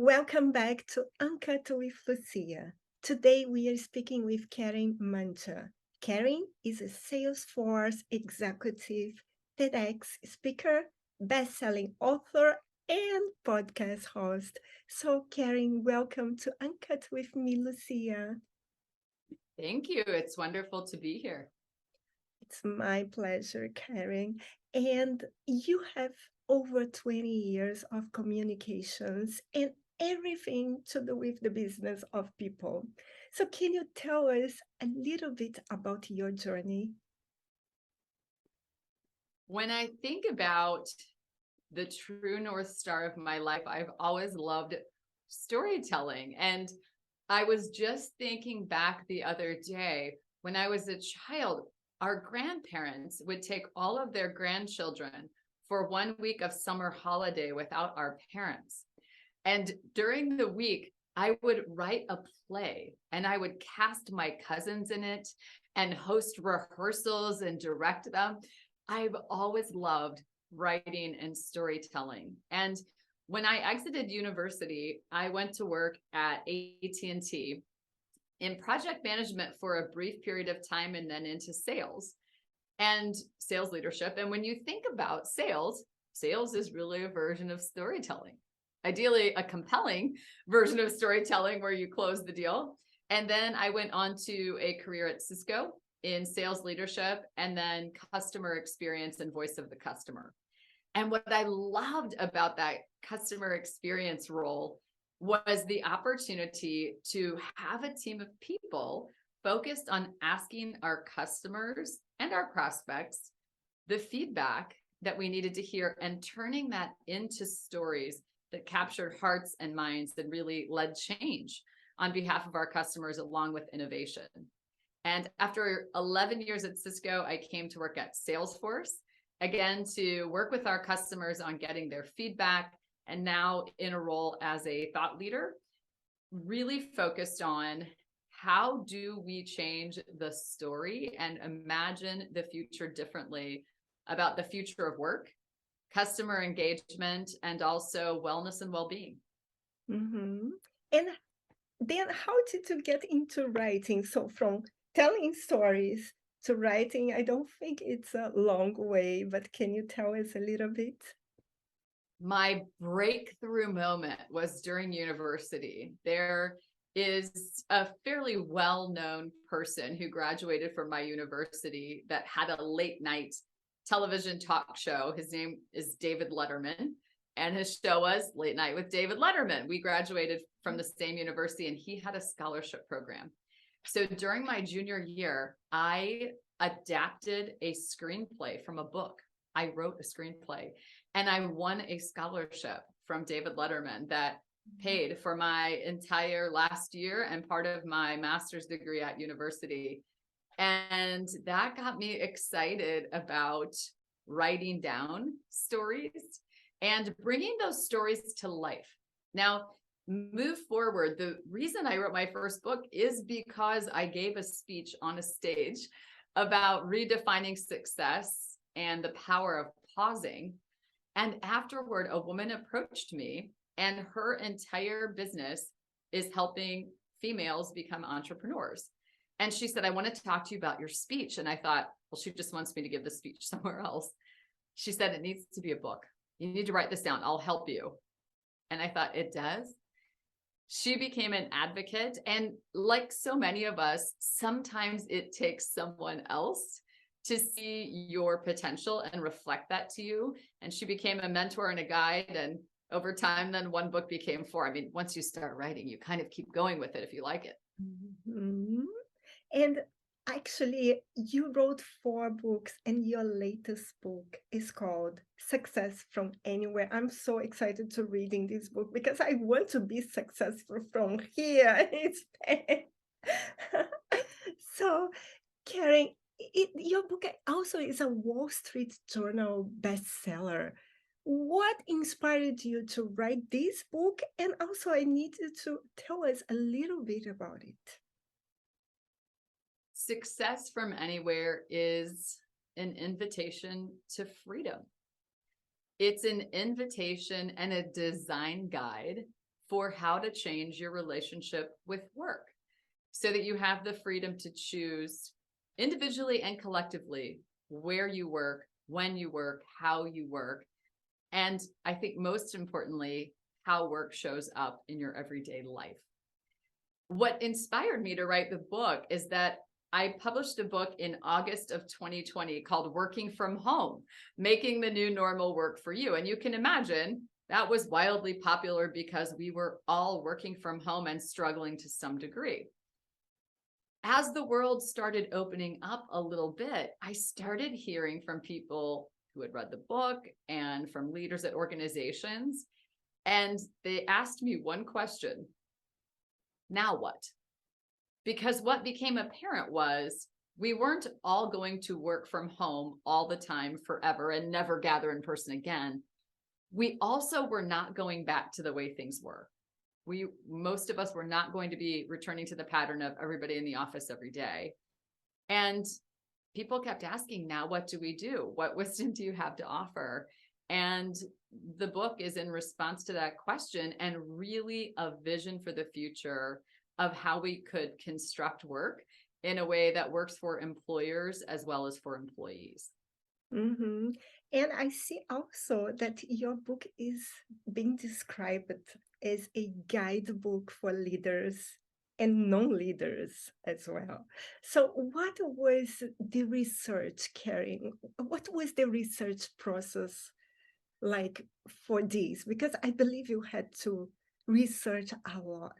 Welcome back to Uncut with Lucia. Today we are speaking with Karen Mangia. Karen is a Salesforce executive, TEDx speaker, best-selling author, and podcast host. So, Karen, welcome to Uncut with me, Lucia. Thank you. It's wonderful to be here. It's my pleasure, Karen. And you have over 20 years of communications and everything to do with the business of people. So, can you tell us a little bit about your journey? When I think about the true North Star of my life, I've always loved storytelling. And I was just thinking back the other day when I was a child, our grandparents would take all of their grandchildren for 1 week of summer holiday without our parents. And during the week, I would write a play and I would cast my cousins in it and host rehearsals and direct them. I've always loved writing and storytelling. And when I exited university, I went to work at AT&T in project management for a brief period of time and then into sales and sales leadership. And when you think about sales, sales is really a version of storytelling. Ideally, a compelling version of storytelling where you close the deal. And then I went on to a career at Cisco in sales leadership and then customer experience and voice of the customer. And what I loved about that customer experience role was the opportunity to have a team of people focused on asking our customers and our prospects the feedback that we needed to hear and turning that into stories that captured hearts and minds that really led change on behalf of our customers along with innovation. And after 11 years at Cisco, I came to work at Salesforce, again, to work with our customers on getting their feedback, and now in a role as a thought leader, really focused on how do we change the story and imagine the future differently about the future of work, customer engagement, and also wellness and well-being. Mm-hmm. And then, how did you get into writing? So, from telling stories to writing, I don't think it's a long way, but can you tell us a little bit? My breakthrough moment was during university. There is a fairly well-known person who graduated from my university that had a late night television talk show. His name is David Letterman, and his show was Late Night with David Letterman. We graduated from the same university, and he had a scholarship program. So during my junior year, I adapted a screenplay from a book. I wrote a screenplay, and I won a scholarship from David Letterman that paid for my entire last year and part of my master's degree at university. And that got me excited about writing down stories and bringing those stories to life. Now, move forward. The reason I wrote my first book is because I gave a speech on a stage about redefining success and the power of pausing. And afterward, a woman approached me, and her entire business is helping females become entrepreneurs. And she said, I want to talk to you about your speech. And I thought, well, she just wants me to give the speech somewhere else. She said, it needs to be a book. You need to write this down. I'll help you. And I thought, it does. She became an advocate. And like so many of us, sometimes it takes someone else to see your potential and reflect that to you. And she became a mentor and a guide. And over time, then one book became four. I mean, once you start writing, you kind of keep going with it if you like it. Mm-hmm. And actually, you wrote 4 books, and your latest book is called Success from Anywhere. I'm so excited to reading this book because I want to be successful from here in Spain. So, Karen, your book also is a Wall Street Journal bestseller. What inspired you to write this book? And also, I need you to tell us a little bit about it. Success from Anywhere is an invitation to freedom. It's an invitation and a design guide for how to change your relationship with work so that you have the freedom to choose individually and collectively where you work, when you work, how you work, and I think most importantly, how work shows up in your everyday life. What inspired me to write the book is that I published a book in August of 2020 called Working from Home, Making the New Normal Work for You. And you can imagine that was wildly popular because we were all working from home and struggling to some degree. As the world started opening up a little bit, I started hearing from people who had read the book and from leaders at organizations. And they asked me one question: now what? Because what became apparent was we weren't all going to work from home all the time forever and never gather in person again. We also were not going back to the way things were. Most of us were not going to be returning to the pattern of everybody in the office every day. And people kept asking, now what do we do? What wisdom do you have to offer? And the book is in response to that question and really a vision for the future of how we could construct work in a way that works for employers as well as for employees. Mm-hmm. And I see also that your book is being described as a guidebook for leaders and non-leaders as well. So what was the research, Karen? What was the research process like for this? Because I believe you had to research a lot.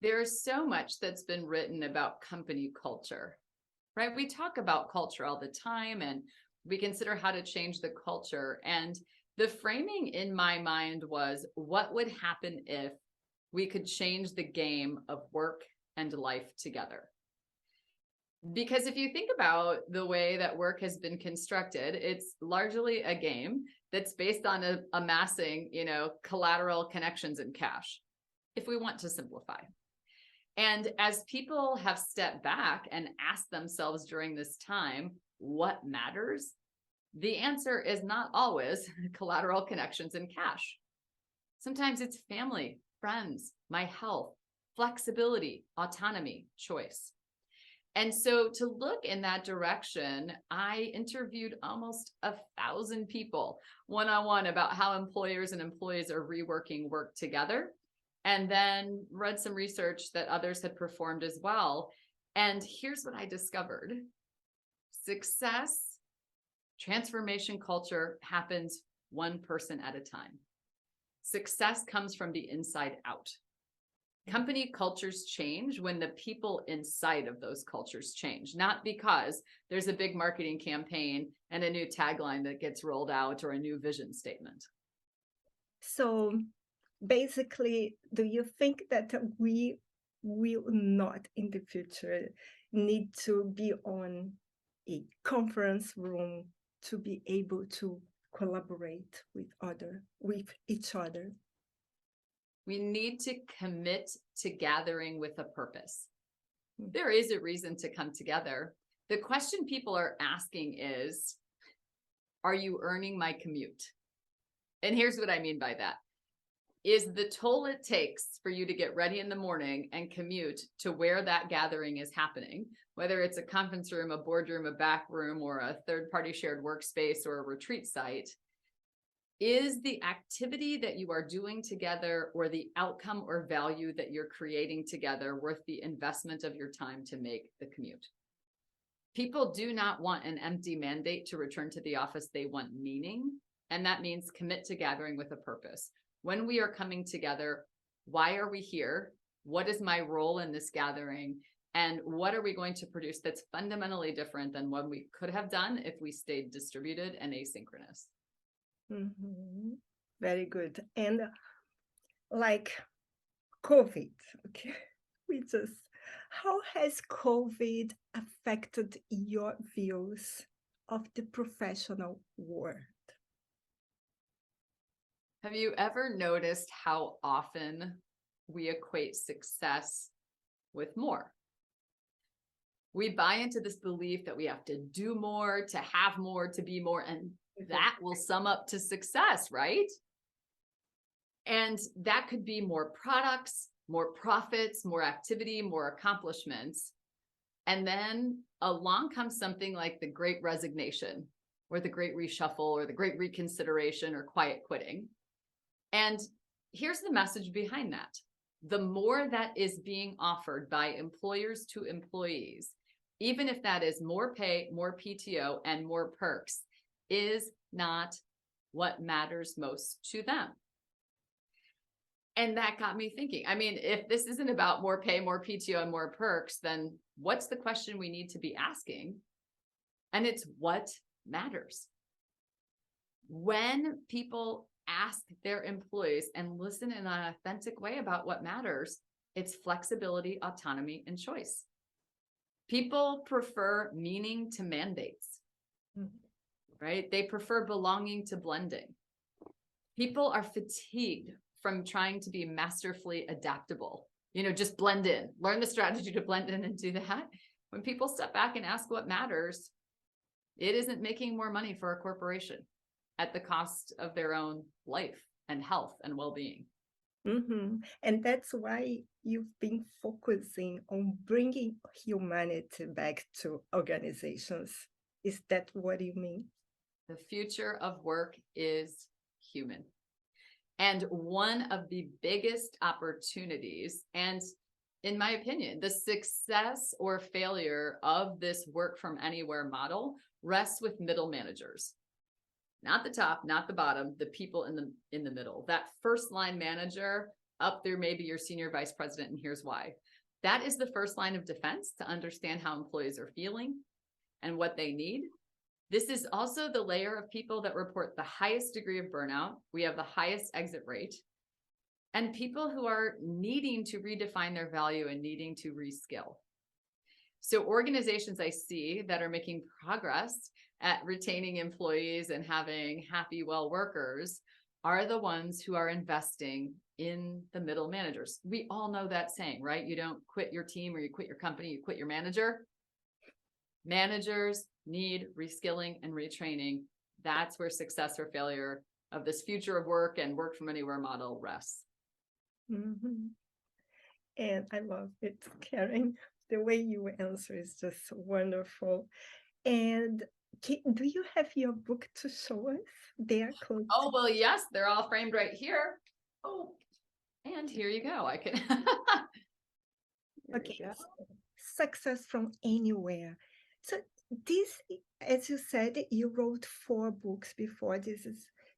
There's so much that's been written about company culture, right? We talk about culture all the time and we consider how to change the culture. And the framing in my mind was, what would happen if we could change the game of work and life together? Because if you think about the way that work has been constructed, it's largely a game that's based on amassing, collateral connections and cash, if we want to simplify. And as people have stepped back and asked themselves during this time, what matters? The answer is not always collateral connections and cash. Sometimes it's family, friends, my health, flexibility, autonomy, choice. And so to look in that direction, I interviewed almost 1,000 people one-on-one about how employers and employees are reworking work together, and then read some research that others had performed as well. And here's what I discovered. Success, transformation culture happens one person at a time. Success comes from the inside out. Company cultures change when the people inside of those cultures change, not because there's a big marketing campaign and a new tagline that gets rolled out or a new vision statement. So basically, do you think that we will not in the future need to be on a conference room to be able to collaborate with each other? We need to commit to gathering with a purpose. There is a reason to come together. The question people are asking is, are you earning my commute? And here's what I mean by that. Is the toll it takes for you to get ready in the morning and commute to where that gathering is happening, whether it's a conference room, a boardroom, a back room, or a third-party shared workspace or a retreat site, is the activity that you are doing together or the outcome or value that you're creating together worth the investment of your time to make the commute? People do not want an empty mandate to return to the office. They want meaning, and that means commit to gathering with a purpose. When we are coming together, why are we here? What is my role in this gathering? And what are we going to produce that's fundamentally different than what we could have done if we stayed distributed and asynchronous? Mm-hmm. Very good. And like COVID, okay, how has COVID affected your views of the professional world? Have you ever noticed how often we equate success with more? We buy into this belief that we have to do more, to have more, to be more, and that will sum up to success, right? And that could be more products, more profits, more activity, more accomplishments. And then along comes something like the Great Resignation or the Great Reshuffle or the Great Reconsideration or quiet quitting. And here's the message behind that. The more that is being offered by employers to employees, even if that is more pay, more PTO, and more perks, is not what matters most to them. And that got me thinking. I mean, if this isn't about more pay, more PTO, and more perks, then what's the question we need to be asking? And it's what matters. When people ask their employees and listen in an authentic way about what matters, it's flexibility, autonomy, and choice. People prefer meaning to mandates, right? They prefer belonging to blending. People are fatigued from trying to be masterfully adaptable, just blend in, learn the strategy to blend in and do that. When people step back and ask what matters, it isn't making more money for a corporation at the cost of their own life and health and well-being. And that's why you've been focusing on bringing humanity back to organizations. Is that what you mean? The future of work is human. And one of the biggest opportunities, and in my opinion, the success or failure of this work from anywhere model rests with middle managers. Not the top, not the bottom, the people in the middle. That first line manager up there, maybe your senior vice president, and here's why. That is the first line of defense to understand how employees are feeling and what they need. This is also the layer of people that report the highest degree of burnout. We have the highest exit rate, and people who are needing to redefine their value and needing to reskill. So organizations I see that are making progress at retaining employees and having happy, well workers are the ones who are investing in the middle managers. We all know that saying, right? You don't quit your team or you quit your company, you quit your manager. Managers need reskilling and retraining. That's where success or failure of this future of work and work from anywhere model rests. And I love it, Karen. The way you answer is just wonderful. And do you have your book to show us? They are close. Oh, well, yes, they're all framed right here. Oh, and here you go. I can. Okay, success from anywhere. So this, as you said, you wrote 4 books before. This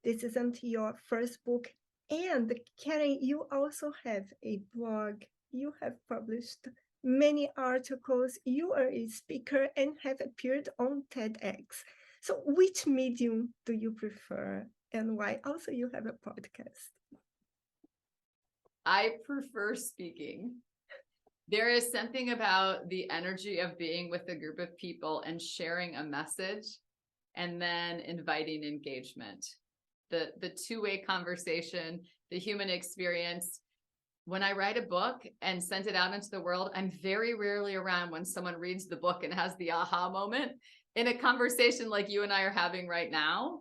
isn't your first book. And Karen, you also have a blog. You have published many articles. You are a speaker and have appeared on TEDx. So which medium do you prefer and why? Also, you have a podcast. I prefer speaking. There is something about the energy of being with a group of people and sharing a message and then inviting engagement. The two-way conversation, the human experience. When I write a book and send it out into the world, I'm very rarely around when someone reads the book and has the aha moment. In a conversation like you and I are having right now,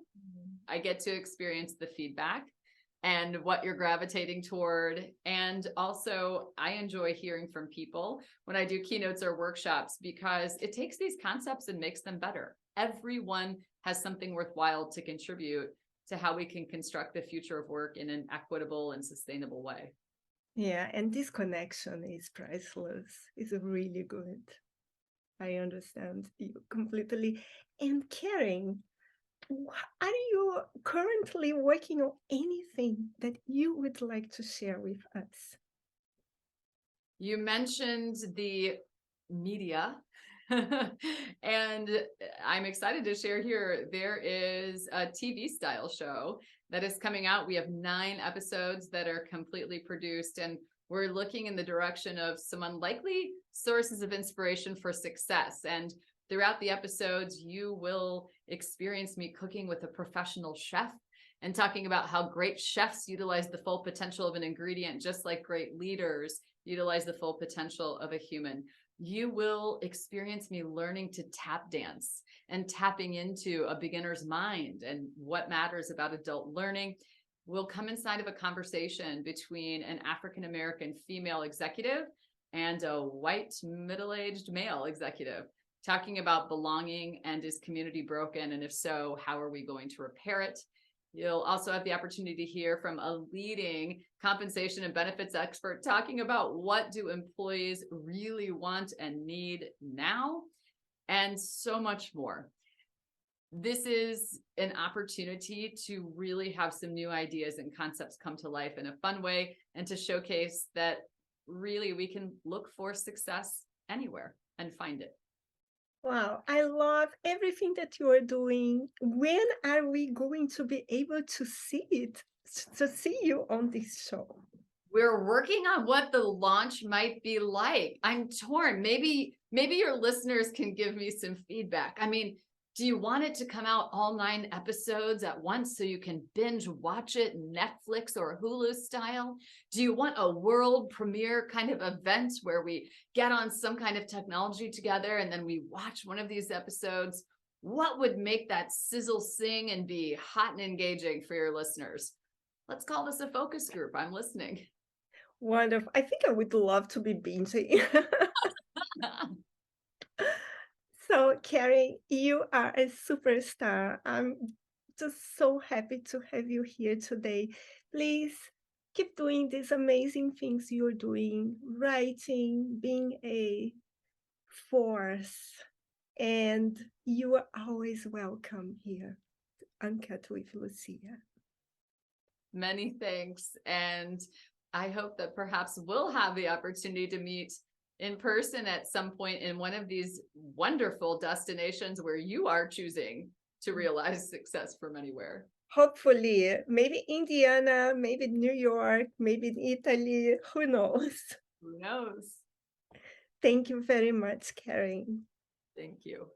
I get to experience the feedback and what you're gravitating toward. And also, I enjoy hearing from people when I do keynotes or workshops because it takes these concepts and makes them better. Everyone has something worthwhile to contribute to how we can construct the future of work in an equitable and sustainable way. Yeah, and this connection is priceless. It's really good. I understand you completely. And Karen, are you currently working on anything that you would like to share with us? You mentioned the media, and I'm excited to share here. There is a TV style show that is coming out. We have 9 episodes that are completely produced, and we're looking in the direction of some unlikely sources of inspiration for success. And throughout the episodes, you will experience me cooking with a professional chef and talking about how great chefs utilize the full potential of an ingredient, just like great leaders utilize the full potential of a human. You will experience me learning to tap dance and tapping into a beginner's mind and what matters about adult learning. will come inside of a conversation between an African American female executive and a white middle-aged male executive, talking about belonging and is community broken? And if so, how are we going to repair it? You'll also have the opportunity to hear from a leading compensation and benefits expert talking about what do employees really want and need now, and so much more. This is an opportunity to really have some new ideas and concepts come to life in a fun way, and to showcase that really we can look for success anywhere and find it. Wow, I love everything that you are doing. When are we going to be able to see it, to see you on this show? We're working on what the launch might be like. I'm torn. Maybe your listeners can give me some feedback. I mean, do you want it to come out all 9 episodes at once so you can binge watch it Netflix or Hulu style? Do you want a world premiere kind of event where we get on some kind of technology together and then we watch one of these episodes? What would make that sizzle sing and be hot and engaging for your listeners? Let's call this a focus group. I'm listening. Wonderful. I think I would love to be binging. So, Carrie, you are a superstar. I'm just so happy to have you here today. Please keep doing these amazing things you're doing, writing, being a force, and you are always welcome here. Uncut with Lucia. Many thanks. And I hope that perhaps we'll have the opportunity to meet in person at some point in one of these wonderful destinations where you are choosing to realize success from anywhere. Hopefully, maybe Indiana, maybe New York, maybe Italy, who knows? Who knows? Thank you very much, Karen. Thank you.